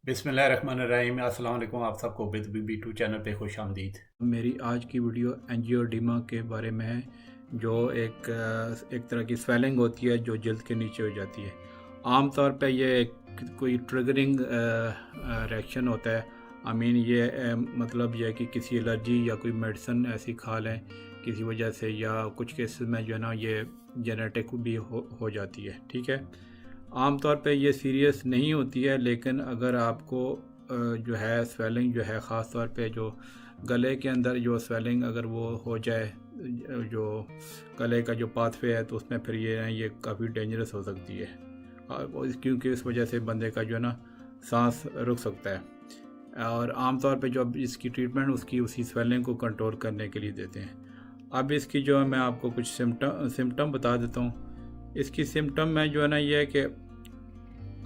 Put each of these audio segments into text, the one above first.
बिस्मिल्लाहिर्रहमानिर्रहीम। अस्सलाम वालेकुम। आप सबको B2 चैनल पे खुश आमदीद। मेरी आज की वीडियो एंजियोडीमा के बारे में है, जो एक तरह की स्वेलिंग होती है जो जल्द के नीचे हो जाती है। आम तौर पे ये कोई ट्रिगरिंग रिएक्शन होता है। ये मतलब यह कि किसी एलर्जी या कोई मेडिसिन ऐसी खा लें किसी वजह से, या कुछ केसेस में जो है ना ये जेनेटिक भी हो जाती है। ठीक है, आम तौर पे ये सीरियस नहीं होती है, लेकिन अगर आपको जो है स्वेलिंग जो है ख़ास तौर पे जो गले के अंदर जो स्वेलिंग अगर वो हो जाए, जो गले का जो पाथवे है, तो उसमें फिर ये काफ़ी डेंजरस हो सकती है, क्योंकि इस वजह से बंदे का जो है ना सांस रुक सकता है। और आम तौर पे जो अब इसकी ट्रीटमेंट उसकी उसी स्वेलिंग को कंट्रोल करने के लिए देते हैं। अब इसकी जो है मैं आपको कुछ सिम्टम बता देता हूँ। इसकी सिम्टम में जो है ना ये है कि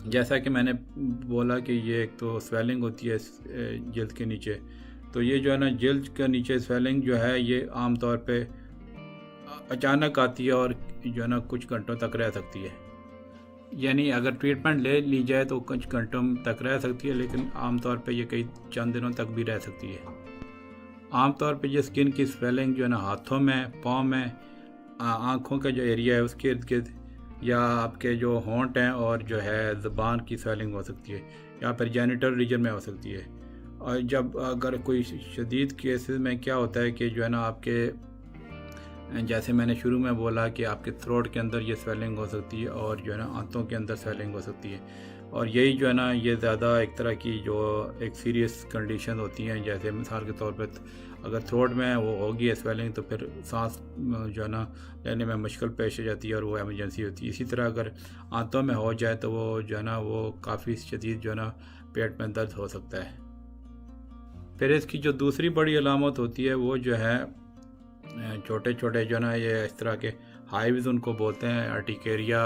जैसा कि मैंने बोला कि ये एक तो स्वेलिंग होती है जल्द के नीचे, तो ये जो है ना जल्द के नीचे स्वेलिंग जो है ये आम तौर पे अचानक आती है और जो है ना कुछ घंटों तक रह सकती है। यानी अगर ट्रीटमेंट ले ली जाए तो कुछ घंटों तक रह सकती है, लेकिन आम तौर पे ये कई चंद दिनों तक भी रह सकती है। आम तौर पे ये स्किन की स्वेलिंग जो है ना हाथों में, पाँव में, आँखों का जो एरिया है उसके इर्द गिर्द, या आपके जो होंठ हैं और जो है ज़ुबान की स्वेलिंग हो सकती है, या फिर जेनिटल रीजन में हो सकती है। और जब अगर कोई शदीद केसेस में क्या होता है कि जो है ना आपके, जैसे मैंने शुरू में बोला कि आपके थ्रोट के अंदर ये स्वेलिंग हो सकती है और जो है ना आंतों के अंदर स्वेलिंग हो सकती है। और यही जो है ना ये ज़्यादा एक तरह की जो एक सीरियस कंडीशन होती हैं। जैसे मिसाल के तौर पर अगर थ्रोट में वो होगी है स्वेलिंग, तो फिर सांस जो है ना लेने में मुश्किल पेश आ जाती है और वो एमरजेंसी होती है। इसी तरह अगर आंतों में हो जाए तो वो जो है ना वो काफ़ी शदीद जो है ना पेट में दर्द हो सकता है। फिर इसकी जो दूसरी बड़ी अलामत होती है वो जो है छोटे छोटे जो है ना ये इस तरह के हाइव्स उनको बोलते हैं, अर्टिकेरिया,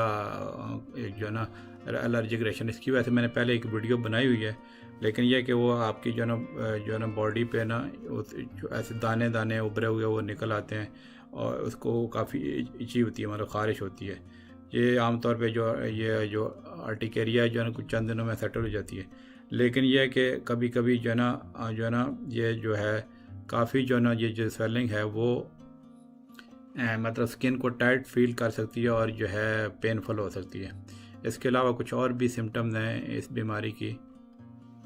एक जो है ना एलर्जिक रिएक्शन। इसकी वजह से मैंने पहले एक वीडियो बनाई हुई है, लेकिन यह कि वो आपकी जो है ना बॉडी पे ना जो ऐसे दाने दाने उभरे हुए वो निकल आते हैं और उसको काफ़ी इची होती है, मतलब ख़ारिश होती है। ये आमतौर पे जो अर्टिकेरिया जो है ना कुछ चंद दिनों में सेटल हो जाती है, लेकिन यह है कि कभी कभी जो है ना ये जो है काफ़ी जो है ना ये जो स्वेलिंग है वो मतलब स्किन को टाइट फील कर सकती है और जो है पेनफुल हो सकती है। इसके अलावा कुछ और भी सिम्टम्स हैं इस बीमारी की,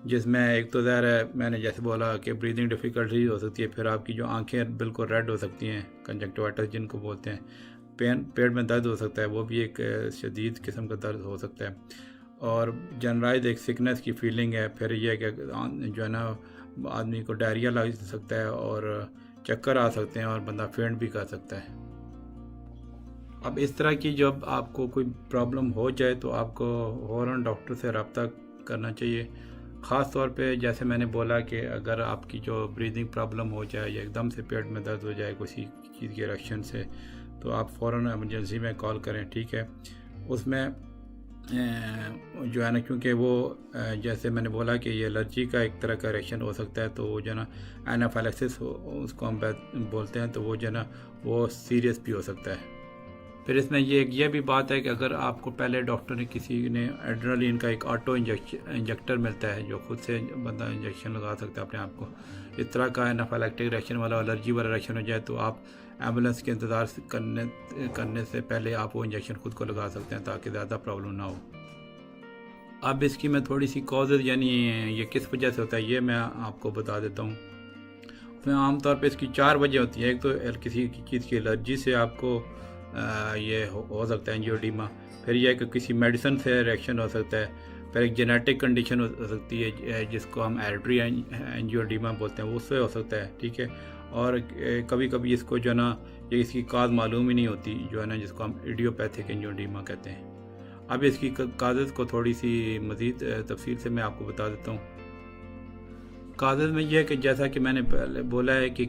जिसमें एक तो ज़ाहिर है मैंने जैसे बोला कि ब्रीदिंग डिफ़िकल्टी हो सकती है, फिर आपकी जो आंखें बिल्कुल रेड हो सकती हैं, कंजक्टिवाइटिस जिनको बोलते हैं, पेट में दर्द हो सकता है, वो भी एक शदीद किस्म का दर्द हो सकता है, और जनरलाइज एक सिकनेस की फीलिंग है। फिर यह कि जो है ना आदमी को डायरिया लग सकता है और चक्कर आ सकते हैं और बंदा फेंट भी कर सकता है। अब इस तरह की जब आपको कोई प्रॉब्लम हो जाए तो आपको फ़ौरन डॉक्टर से रब्ता करना चाहिए। ख़ास तौर पे जैसे मैंने बोला कि अगर आपकी जो ब्रीदिंग प्रॉब्लम हो जाए या एकदम से पेट में दर्द हो जाए किसी चीज़ के रिएक्शन से, तो आप फ़ौरन एमरजेंसी में कॉल करें। ठीक है, उसमें जो है ना क्योंकि वो जैसे मैंने बोला कि ये एलर्जी का एक तरह का रिएक्शन हो सकता है, तो वो जो है ना एनाफाइलैक्सिस उसको हम बोलते हैं, तो वो जो है ना वो सीरियस भी हो सकता है। फिर इसमें ये भी बात है कि अगर आपको पहले डॉक्टर ने किसी ने एड्रेनलिन का एक ऑटो इंजेक्टर मिलता है जो खुद से बंदा इंजेक्शन लगा सकता है अपने आप को, इस तरह का एनाफाइलैक्टिक रिएक्शन वाला एलर्जी वाला रिएक्शन हो जाए तो आप एम्बुलेंस के इंतज़ार करने से पहले आप वो इंजेक्शन खुद को लगा सकते हैं ताकि ज़्यादा प्रॉब्लम ना हो। अब इसकी मैं थोड़ी सी कॉजेज़ यानी ये किस वजह से होता है ये मैं आपको बता देता हूँ। उसमें आमतौर पर इसकी 4 वजह होती हैं। एक तो किसी चीज़ की एलर्जी से आपको ये हो सकता है एंजियोडीमा, फिर यह कि किसी मेडिसिन से रिएक्शन हो सकता है, फिर एक जेनेटिक कंडीशन हो सकती है जिसको हम एल्ड्री एंजियोडीमा बोलते हैं, वो उससे हो सकता है। ठीक है, और कभी कभी इसको जो है ना ये इसकी काज मालूम ही नहीं होती, जो है ना जिसको हम इडियोपैथिक एंजियोडीमा कहते हैं। अब इसकी काजेज़ को थोड़ी सी मज़ीद तफसील से मैं आपको बता देता हूँ। काजेज़ में यह है कि जैसा कि मैंने पहले बोला है कि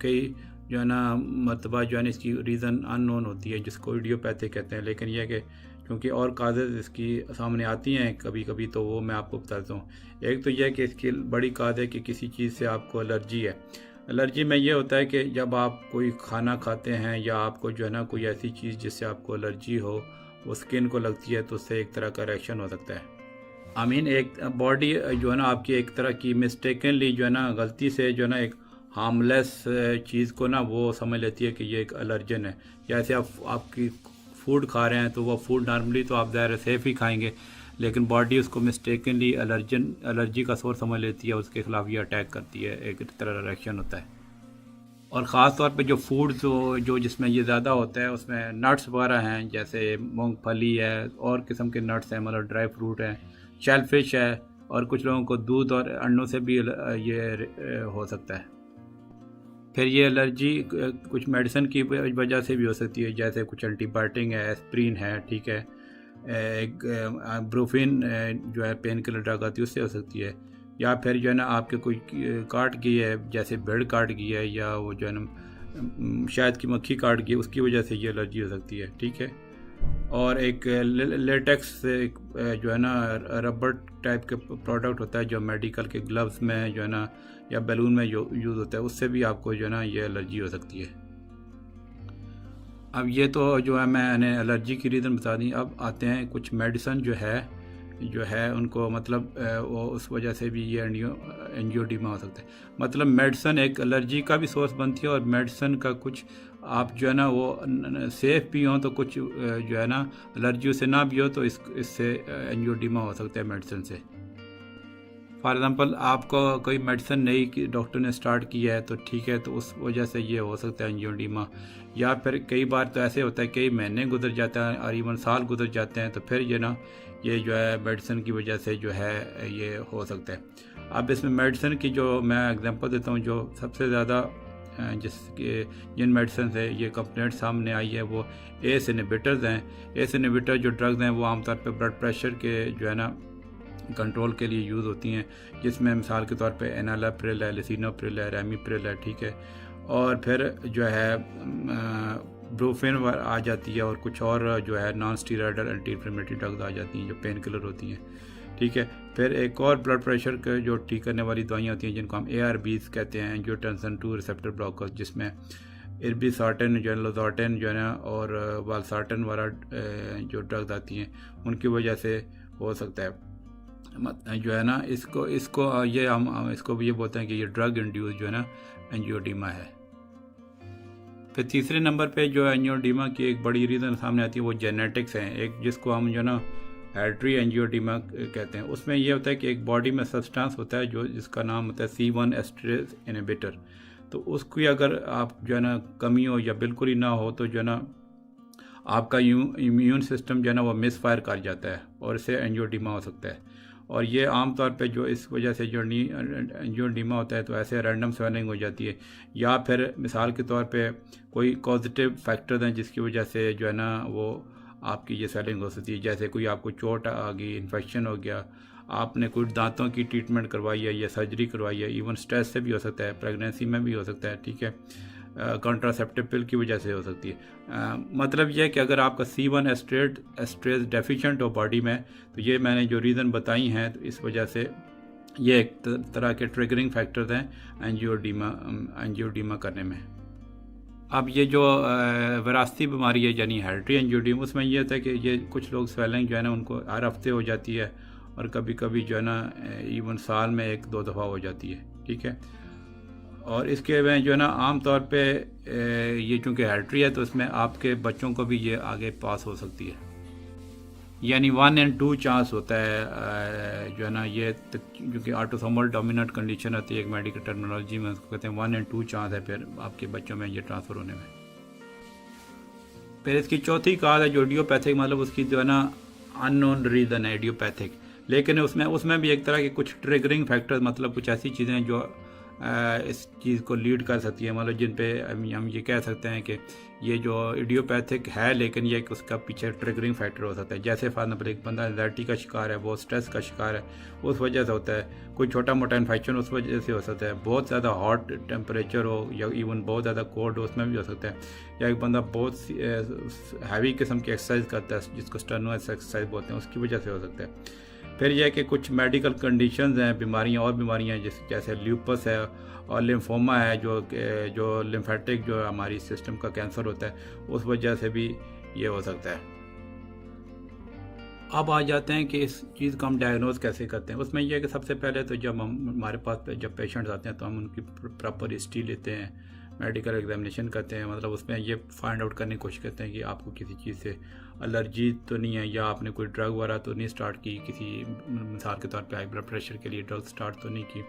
कई जो है ना मरतबा जो है ना इसकी रीज़न अननोन होती है जिसको इडियोपैथिक कहते हैं, लेकिन यह कि क्योंकि और काजेज़ इसकी सामने आती हैं कभी कभी, तो वो मैं आपको बता देता हूँ। एक तो यह कि इसकी बड़ी काज है कि किसी चीज़ से आपको एलर्जी है। एलर्जी में ये होता है कि जब आप कोई खाना खाते हैं या आपको जो है ना कोई ऐसी चीज़ जिससे आपको एलर्जी हो वो स्किन को लगती है, तो उससे एक तरह का रिएक्शन हो सकता है। एक बॉडी जो है ना आपकी एक तरह की मिस्टेकनली जो है ना गलती से जो है ना एक हार्मलेस चीज़ को ना वो समझ लेती है कि ये एक एलर्जन है। जैसे आप आपकी फूड खा रहे हैं तो वो फूड नॉर्मली तो आप ज़ाहिर सेफ़ ही खाएंगे, लेकिन बॉडी उसको मिस्टेकनली एलर्जी का सोर्स समझ लेती है, उसके खिलाफ ये अटैक करती है, एक तरह का रिएक्शन होता है। और ख़ास तौर पे जो फूड जो जिसमें ये ज़्यादा होता है उसमें नट्स वगैरह हैं, जैसे मूंगफली है और किस्म के नट्स हैं, मतलब ड्राई फ्रूट हैं, शेलफिश है, और कुछ लोगों को दूध और अंडों से भी ये हो सकता है। फिर ये एलर्जी कुछ मेडिसिन की वजह से भी हो सकती है, जैसे कुछ एंटीबायोटिक है, एस्प्रिन है, ठीक है, एक ब्रूफिन जो है पेन किलर ड्रग आती है उससे हो सकती है, या फिर जो है ना आपके कोई काट गई है, जैसे भेड़ काट गई है, या वो जो है ना शायद की मक्खी काट गई, उसकी वजह से ये एलर्जी हो सकती है, ठीक है। और एक लेटेक्स जो है ना रबर टाइप के प्रोडक्ट होता है जो मेडिकल के ग्लव्स में जो है ना या बैलून में यूज़ होता है, उससे भी आपको जो है ना ये एलर्जी हो सकती है। अब ये तो जो है मैंने एलर्जी की रीज़न बता दी। अब आते हैं कुछ मेडिसिन जो है उनको मतलब वो उस वजह से भी ये एंजियोडीमा हो सकता है। मतलब मेडिसिन एक एलर्जी का भी सोर्स बनती है, और मेडिसिन का कुछ आप जो है ना वो सेफ़ भी हों तो कुछ जो है ना एलर्जी से ना भी हो तो इससे एंजियोडीमा हो सकता है मेडिसिन से। फॉर एग्ज़ाम्पल आपको कोई मेडिसिन नई डॉक्टर ने स्टार्ट की है तो ठीक है, तो उस वजह से ये हो सकता है एंजियोडीमा। या फिर कई बार तो ऐसे होता है कई महीने गुजर जाते हैं और इवन साल गुजर जाते हैं, तो फिर ये जो है मेडिसिन की वजह से जो है ये हो सकता है। अब इसमें मेडिसिन की जो मैं एग्जांपल देता हूँ, जो सबसे ज़्यादा जिन मेडिसिन से ये कंप्लेंट सामने आई है वो एस इनहिबिटर्स हैं। एस इनहिबिटर जो ड्रग्स हैं वो आमतौर पर ब्लड प्रेशर के जो है ना कंट्रोल के लिए यूज़ होती हैं, जिसमें मिसाल के तौर पे एनालाप्रिल है, लिसिनोप्रिल है, रैमीप्रिल है, ठीक है। और फिर जो है ब्रूफिन आ जाती है, और कुछ और जो है non steroidal anti inflammatory drugs आ जाती हैं जो पेन किलर होती हैं, ठीक है। फिर एक और ब्लड प्रेशर के जो ठीक करने वाली दवाइयाँ होती हैं जिनको हम ARBs कहते हैं, एंजियोटेंसिन 2 रिसेप्टर ब्लॉकर्स, जिसमें इर्बिसार्टेन जो है, लोजार्टेन जो है ना, और वालसार्टेन वाला जो ड्रग्स आती हैं उनकी वजह से हो सकता है जो है ना इसको ये हम इसको ये बोलते हैं कि ये ड्रग इंड्यूस जो है ना एंजियोडीमा है। फिर तीसरे नंबर पे जो एंजियोडीमा की एक बड़ी रीज़न सामने आती है वो जेनेटिक्स हैं। एक जिसको हम जो है ना हेरिडिटरी एंजियोडीमा कहते हैं, उसमें ये होता है कि एक बॉडी में सब्सटेंस होता है जो जिसका नाम होता है C1 एस्ट्रेज इनहिबिटर। तो उसकी अगर आप जो है ना कमी हो या बिल्कुल ही ना हो तो जो है ना आपका इम्यून सिस्टम जो है ना वो मिसफायर कर जाता है और इससे एंजियोडीमा हो सकता है। और ये आम तौर पे जो इस वजह से जो एंजियोडीमा होता है तो ऐसे रैंडम स्वेलिंग हो जाती है, या फिर मिसाल के तौर पे कोई पॉजिटिव फैक्टर्स हैं जिसकी वजह से जो है ना वो आपकी ये स्वेलिंग हो सकती है। जैसे कोई आपको चोट आ गई, इन्फेक्शन हो गया, आपने कोई दांतों की ट्रीटमेंट करवाई है या सर्जरी करवाई है, इवन स्ट्रेस से भी हो सकता है, प्रेगनेंसी में भी हो सकता है, ठीक है, कॉन्ट्रासेप्टिव पिल की वजह से हो सकती है। मतलब यह कि अगर आपका C1 एस्ट्रेज डेफिशिएंट हो बॉडी में, तो ये मैंने जो रीज़न बताई हैं तो इस वजह से ये एक तरह के ट्रिगरिंग फैक्टर्स हैं एंजियोडीमा करने में। अब ये जो विरासती बीमारी है यानी हेरिडिटरी एंजियोडीमा, उसमें यह होता है कि ये कुछ लोग स्वेलिंग जो है ना उनको हर हफ्ते हो जाती है, और कभी कभी जो है ना इवन साल में 1-2 दफ़ा हो जाती है, ठीक है। और इसके में जो है ना आम तौर पे ये चूँकि हेरिडिटरी है तो इसमें आपके बच्चों को भी ये आगे पास हो सकती है, यानी 1 in 2 चांस होता है जो है ना ये, क्योंकि ऑटोसोमल डोमिनेंट कंडीशन होती है एक मेडिकल टर्मिनोलॉजी में, उसको कहते हैं 1 in 2 चांस है फिर आपके बच्चों में ये ट्रांसफ़र होने में। फिर इसकी चौथी काज है जो इडियोपैथिक, मतलब उसकी जो है ना अननोन रीज़न है इडियोपैथिक, लेकिन उसमें भी एक तरह के कुछ ट्रिगरिंग फैक्टर्स, मतलब कुछ ऐसी चीज़ें जो इस चीज़ को लीड कर सकती है, मतलब जिन पे हम ये कह सकते हैं कि ये जो इडियोपैथिक है लेकिन ये उसका पीछे ट्रिगरिंग फैक्टर हो सकता है। जैसे फॉर एग्जाम्पल एक बंदा एंजाइटी का शिकार है, बहुत स्ट्रेस का शिकार है, उस वजह से होता है, कोई छोटा मोटा इन्फेक्शन उस वजह से हो सकता है, बहुत ज़्यादा हॉट टेम्परेचर हो या इवन बहुत ज़्यादा कोल्ड हो उसमें भी हो सकता है, या एक बंदा बहुत हैवी किस्म की एक्सरसाइज करता है जिसको स्टेनोइस एक्सरसाइज बोलते हैं, उसकी वजह से हो सकता है। फिर यह कि कुछ मेडिकल कंडीशंस हैं, बीमारियां और बीमारियां जैसे ल्यूपस है और लिम्फोमा है, जो लिम्फेटिक जो हमारी सिस्टम का कैंसर होता है, उस वजह से भी ये हो सकता है। अब आ जाते हैं कि इस चीज़ को हम डायग्नोज कैसे करते हैं। उसमें यह है कि सबसे पहले तो जब हमारे पास जब पेशेंट्स आते हैं तो हम उनकी प्रॉपर हिस्ट्री लेते हैं, मेडिकल एग्जामिनेशन करते हैं। मतलब उसमें ये फाइंड आउट करने की कोशिश करते हैं कि आपको किसी चीज़ से एलर्जी तो नहीं है, या आपने कोई ड्रग वगैरह तो नहीं स्टार्ट की, किसी मिसाल के तौर पे हाई ब्लड प्रेशर के लिए ड्रग स्टार्ट तो नहीं की।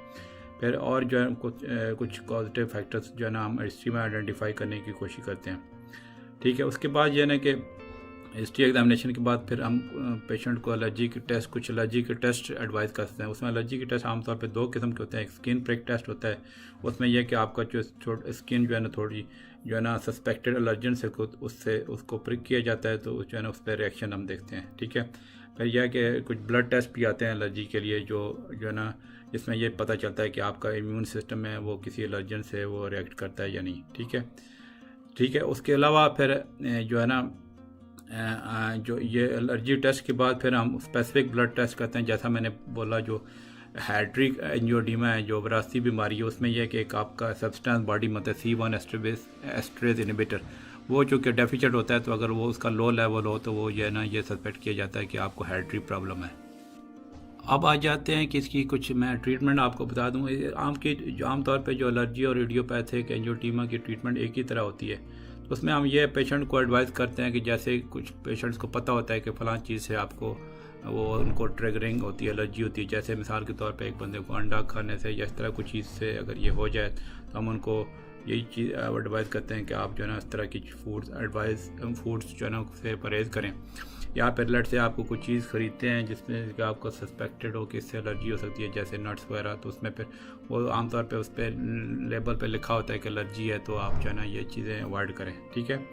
फिर और जो है कुछ पॉजिटिव फैक्टर्स जो है ना हम हिस्ट्री में आइडेंटिफाई करने की कोशिश करते हैं। ठीक है, उसके बाद ये ना कि हिस्ट्री एग्जामिनेशन के बाद फिर हम पेशेंट को कुछ एलर्जी के टेस्ट एडवाइस करते हैं। उसमें एलर्जी के टेस्ट आमतौर पे 2 किस्म के होते हैं। एक स्किन प्रिक टेस्ट होता है, उसमें यह कि आपका जो स्किन जो है ना थोड़ी जो है ना सस्पेक्टेड एलर्जन से उससे उसको प्रिक किया जाता है, तो जो है ना उस पर रिएक्शन हम देखते हैं। ठीक है, फिर यह कि कुछ ब्लड टेस्ट भी आते हैं एलर्जी के लिए, जो है ना जिसमें यह पता चलता है कि आपका इम्यून सिस्टम है वो किसी एलर्जन से वो रिएक्ट करता है या नहीं। ठीक है, उसके अलावा फिर जो है ना जो ये एलर्जी टेस्ट के बाद फिर हम स्पेसिफिक ब्लड टेस्ट करते हैं। जैसा मैंने बोला, जो हाइड्रिक एंजियोडीमा है, जो विरासती बीमारी है, उसमें यह है कि एक आपका सब्सटेंस बॉडी में C1 एस्ट्रेज इनहिबिटर वो चूँकि डेफिशिएंट होता है, तो अगर वो उसका लो लेवल हो तो वो ये सस्पेक्ट किया जाता है कि आपको हाइड्री प्रॉब्लम है। अब आ जाते हैं कि इसकी कुछ मैं ट्रीटमेंट आपको बता दूँ। आमतौर पे जो एलर्जी और इडियोपैथिक एंजियोडीमा की ट्रीटमेंट एक ही तरह होती है। उसमें हम ये पेशेंट को एडवाइस करते हैं कि जैसे कुछ पेशेंट्स को पता होता है कि फ़लाँ चीज़ से आपको वो उनको ट्रिगरिंग होती है, एलर्जी होती है। जैसे मिसाल के तौर पे एक बंदे को अंडा खाने से या इस तरह कुछ चीज़ से अगर ये हो जाए, तो हम उनको यही चीज़ एडवाइस करते हैं कि आप जो है ना इस तरह की फूड्स जो है ना से परहेज़ करें। या फिर लेट से आपको कुछ चीज़ ख़रीदते हैं जिसमें कि आपको सस्पेक्टेड हो कि इससे एलर्जी हो सकती है, जैसे नट्स वगैरह, तो उसमें फिर वो आमतौर पे उस पर लेबल पे लिखा होता है कि एलर्जी है, तो आप जो है ना ये चीज़ें अवॉइड करें। ठीक है,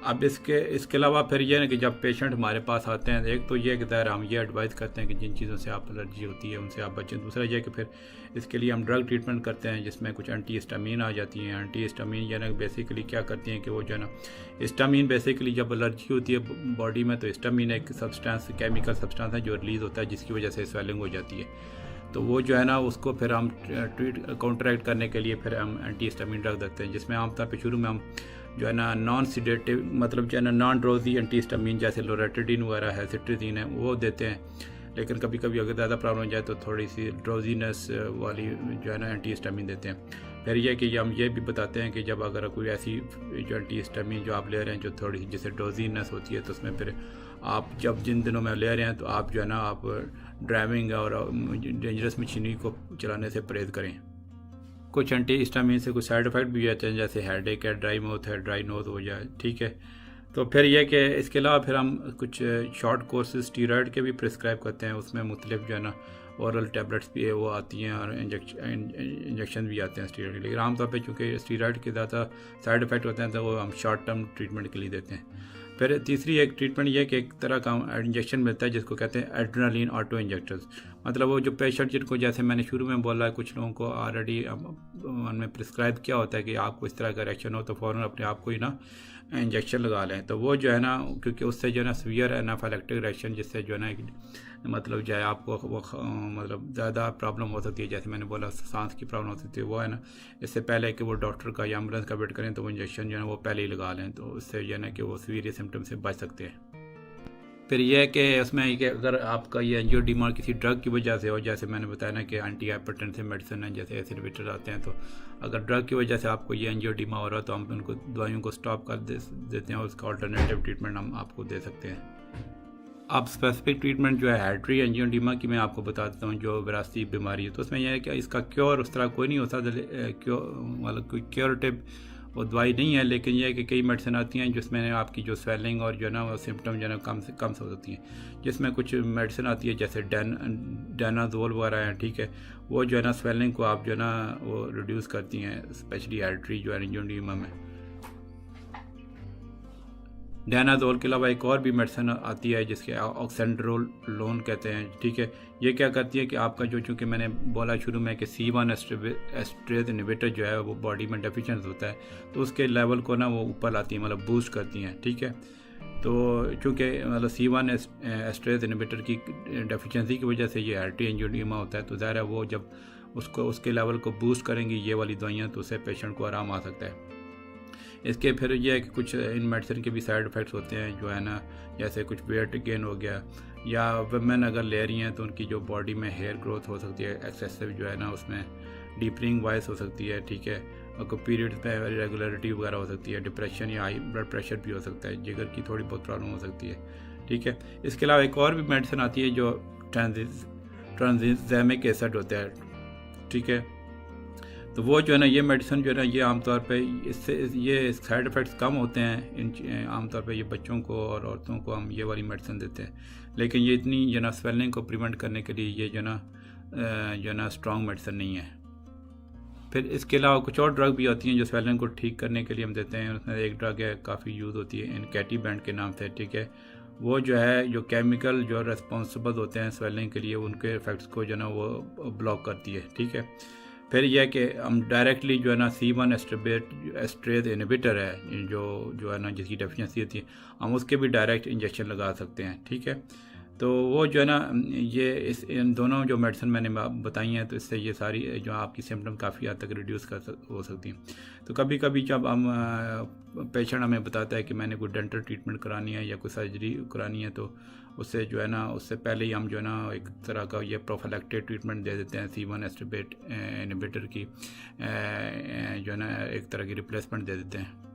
अब इसके अलावा फिर ये है कि जब पेशेंट हमारे पास आते हैं, एक तो ये कि ज़ाहिर हम ये एडवाइस करते हैं कि जिन चीज़ों से आप एलर्जी होती है उनसे आप बचें। दूसरा ये कि फिर इसके लिए हम ड्रग ट्रीटमेंट करते हैं, जिसमें कुछ एंटी हिस्टामीन आ जाती हैं। एंटी हिस्टामीन यानी बेसिकली क्या करती हैं कि वो जो है ना हिस्टामीन बेसिकली जब एलर्जी होती है बॉडी में, तो हिस्टामीन एक केमिकल सब्सटेंस है जो रिलीज़ होता है, जिसकी वजह से स्वेलिंग हो जाती है। तो वो जो है ना उसको फिर हम काउंटरैक्ट करने के लिए फिर हम एंटी हिस्टामीन ड्रग देते हैं, जिसमें आमतौर पर शुरू में हम जो है ना नॉन सीडेटिव मतलब जो है ना नॉन ड्रोजी एंटी हिस्टामीन जैसे लोरेटिडिन वगैरह है, सिट्रिजीन है, वो देते हैं। लेकिन कभी कभी अगर ज़्यादा प्रॉब्लम हो जाए तो थोड़ी सी ड्रोजीनेस वाली जो है ना एंटी हिस्टामीन देते हैं। फिर यह कि हम ये भी बताते हैं कि जब अगर कोई ऐसी जो एंटी हिस्टामीन जो आप ले रहे हैं जो थोड़ी जैसे ड्रोजीनेस होती है, तो उसमें फिर आप जब जिन दिनों में ले रहे हैं तो आप जो है ना आप ड्राइविंग और डेंजरस मशीनरी को चलाने से परहेज़ करें। कुछ एंटी हिस्टामीन से कुछ साइड इफ़ेक्ट भी आते हैं, जैसे हेडेक है, ड्राई माउथ है, ड्राई नोज हो जाए। ठीक है, तो फिर यह कि इसके अलावा फिर हम कुछ शॉर्ट कोर्सेज स्टीरॉयड के भी प्रिस्क्राइब करते हैं। उसमें मुख्तलिफ जो है ना औरल टैबलेट्स भी है वो आती हैं, और इंजेक्शन भी आते हैं स्टीरॉयड के। लेकिन आमतौर पे चूँकि स्टीरॉयड के ज़्यादा साइड इफ़ेक्ट होते हैं, तो वो हम शॉर्ट टर्म ट्रीटमेंट के लिए देते हैं। फिर तीसरी एक ट्रीटमेंट ये कि एक तरह का इंजेक्शन मिलता है जिसको कहते हैं एड्रेनालिन ऑटो इंजेक्टर्स। मतलब वो जो पेशेंट जिनको जैसे मैंने शुरू में बोला, कुछ लोगों को ऑलरेडी उनमें प्रिस्क्राइब किया होता है कि आपको इस तरह का रिएक्शन हो तो फ़ौरन अपने आप को ही ना इंजेक्शन लगा लें। तो वो जो है ना, क्योंकि उससे जो है ना सीवियर एनाफाइलेक्टिक रिएक्शन, जिससे जो है ना मतलब जो है आपको वो मतलब ज़्यादा प्रॉब्लम हो सकती है, जैसे मैंने बोला सांस की प्रॉब्लम हो सकती है, वो है ना इससे पहले कि वो डॉक्टर का या एम्बुलेंस का वेट करें, तो वो इंजेक्शन जो है वो पहले ही लगा लें, तो उससे जो है ना कि वो सीवियर सिम्टम से बच सकते हैं। फिर यह है कि उसमें कि अगर आपका ये एंजियोडीमा किसी ड्रग की वजह से हो, जैसे मैंने बताया ना कि एंटी हाइपरटेंसिव मेडिसिन है, जैसे एसिड आते हैं, तो अगर ड्रग की वजह से आपको ये एंजियोडीमा हो रहा है तो हम उनको दवाइयों को स्टॉप कर देते हैं, और उसका अल्टरनेटिव ट्रीटमेंट हम आपको दे सकते हैं। अब स्पेसिफिक ट्रीटमेंट जो है हाइड्री एंजियोडीमा की मैं आपको बता देता हूँ, जो विरासती बीमारी है। तो उसमें यह है कि इसका क्योर उस तरह कोई नहीं होता, मतलब कोई क्योरेटिव वो दवाई नहीं है। लेकिन यह है कि कई मेडिसिन आती हैं जिसमें आपकी जो स्वेलिंग और जो है ना वो सिम्टम जो है ना कम हो सकती हैं। जिसमें कुछ मेडिसिन आती है जैसे डेनाजोल वगैरह हैं। ठीक है, वो जो है ना स्वेलिंग को आप जो है ना वो रिड्यूस करती हैं, स्पेशली हाइड्री जो है एंजियोडीमा में। डेनाजोल के अलावा एक और भी मेडिसिन आती है जिसके ऑक्सेंड्रोलोन कहते हैं। ठीक है, ये क्या करती है कि आपका जो चूँकि मैंने बोला शुरू में कि C1 एस्ट्रेज इनहिबिटर जो है वो बॉडी में डेफिशिएंट होता है, तो उसके लेवल को ना वो ऊपर लाती है, मतलब बूस्ट करती हैं। ठीक है, तो चूँकि मतलब C1 एस्ट्रेज इनहिबिटर की डेफिशिएंसी की वजह से ये हाइड्री एंजियोडीमा होता है, तो ज़ाहिर है वो जब उसके लेवल को बूस्ट करेंगी ये वाली दवाइयाँ, तो उससे पेशेंट को आराम आ सकता है। इसके फिर यह है कि कुछ इन मेडिसिन के भी साइड इफ़ेक्ट्स होते हैं, जो है ना जैसे कुछ वेट गेन हो गया, या वुमेन अगर ले रही हैं तो उनकी जो बॉडी में हेयर ग्रोथ हो सकती है एक्सेसिव जो है ना, उसमें डीपनिंग वॉइस हो सकती है, ठीक है। और पीरियड्स में इरेगुलरिटी वगैरह हो सकती है, डिप्रेशन या हाई ब्लड प्रेशर भी हो सकता है, जिगर की थोड़ी बहुत प्रॉब्लम हो सकती है, ठीक है। इसके अलावा एक और भी मेडिसिन आती है जो ट्रांजिजेमिक एसिड होता है, ठीक है। तो वो जो है ना, ये मेडिसिन जो है ना, ये आमतौर पे इससे ये साइड इफ़ेक्ट्स कम होते हैं इन आमतौर पे ये बच्चों को और औरतों को हम ये वाली मेडिसिन देते हैं, लेकिन ये इतनी जो ना स्वेलिंग को प्रिवेंट करने के लिए ये जो ना स्ट्रॉन्ग मेडिसिन नहीं है। फिर इसके अलावा कुछ और ड्रग भी होती हैं जो स्वेलिंग को ठीक करने के लिए हम देते हैं। उसमें एक ड्रग है, काफ़ी यूज़ होती है, इनकैटिबेंट के नाम से, ठीक है। वो जो है जो केमिकल जो रेस्पॉन्सिबल होते हैं स्वेलिंग के लिए, उनके इफ़ेक्ट्स को जो ना वो ब्लॉक करती है, ठीक है। फिर यह कि हम डायरेक्टली जो है ना C1 एस्ट्रेज इनहिबिटर है जो है ना, जिसकी डेफिशिएंसी होती है, हम उसके भी डायरेक्ट इंजेक्शन लगा सकते हैं, ठीक है। तो वो जो है ना, ये इन दोनों जो मेडिसिन मैंने बताई हैं, तो इससे ये सारी जो आपकी सिम्टम काफ़ी हद तक रिड्यूस हो सकती हैं। तो कभी कभी जब हम पेशेंट हमें बताता है कि मैंने कोई डेंटल ट्रीटमेंट करानी है या कोई सर्जरी करानी है, तो उससे जो है ना, उससे पहले ही हम जो है ना एक तरह का ये प्रोफिलैक्टिक ट्रीटमेंट दे देते हैं, C1 एस्ट्रेज इनहिबिटर की जो है ना एक तरह की रिप्लेसमेंट दे देते हैं।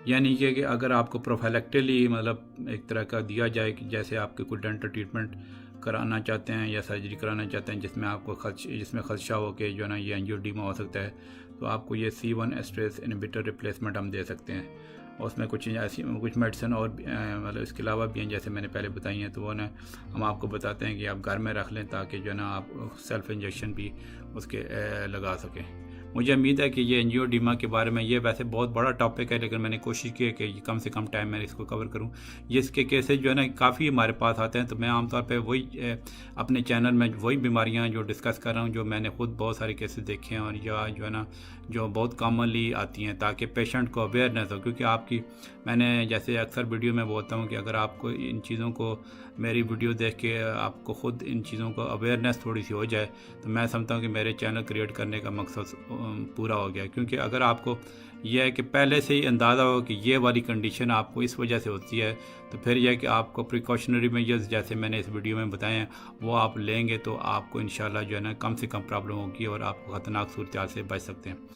यानी कि अगर आपको प्रोफिलैक्टिकली मतलब एक तरह का दिया जाए कि जैसे आपके कोई डेंटल ट्रीटमेंट कराना चाहते हैं या सर्जरी कराना चाहते हैं जिसमें खदशा हो कि जो है ना ये एंजियोडीमा हो सकता है, तो आपको ये C1 एस्ट्रेज इनहिबिटर रिप्लेसमेंट हम दे सकते हैं। और उसमें कुछ मेडिसिन और मतलब इसके अलावा भी हैं, जैसे मैंने पहले बताई हैं, तो वो ना हम आपको बताते हैं कि आप घर में रख लें ताकि जो है ना आप सेल्फ इंजेक्शन भी उसके लगा सकें। मुझे उम्मीद है कि ये एंजियोडीमा के बारे में, ये वैसे बहुत बड़ा टॉपिक है, लेकिन मैंने कोशिश की है कि कम से कम टाइम में इसको कवर करूं। ये इसके केसेस जो है ना काफ़ी हमारे पास आते हैं, तो मैं आमतौर पे वही अपने चैनल में वही बीमारियां जो डिस्कस कर रहा हूं जो मैंने खुद बहुत सारे केसेस देखे हैं और या जो है ना जो बहुत कॉमनली आती हैं, ताकि पेशेंट को अवेयरनेस हो। क्योंकि मैंने जैसे अक्सर वीडियो में बोलता हूँ कि अगर आपको इन चीज़ों को मेरी वीडियो देख के आपको ख़ुद इन चीज़ों को अवेयरनेस थोड़ी सी हो जाए, तो मैं समझता हूँ कि मेरे चैनल क्रिएट करने का मकसद पूरा हो गया। क्योंकि अगर आपको यह है कि पहले से ही अंदाज़ा हो कि ये वाली कंडीशन आपको इस वजह से होती है, तो फिर यह है कि आपको प्रिकॉशनरी मेजर्स जैसे मैंने इस वीडियो में बताए हैं वो आप लेंगे, तो आपको इंशाल्लाह जो है ना कम से कम प्रॉब्लम होगी और आप ख़तरनाक सूरत हाल से बच सकते हैं।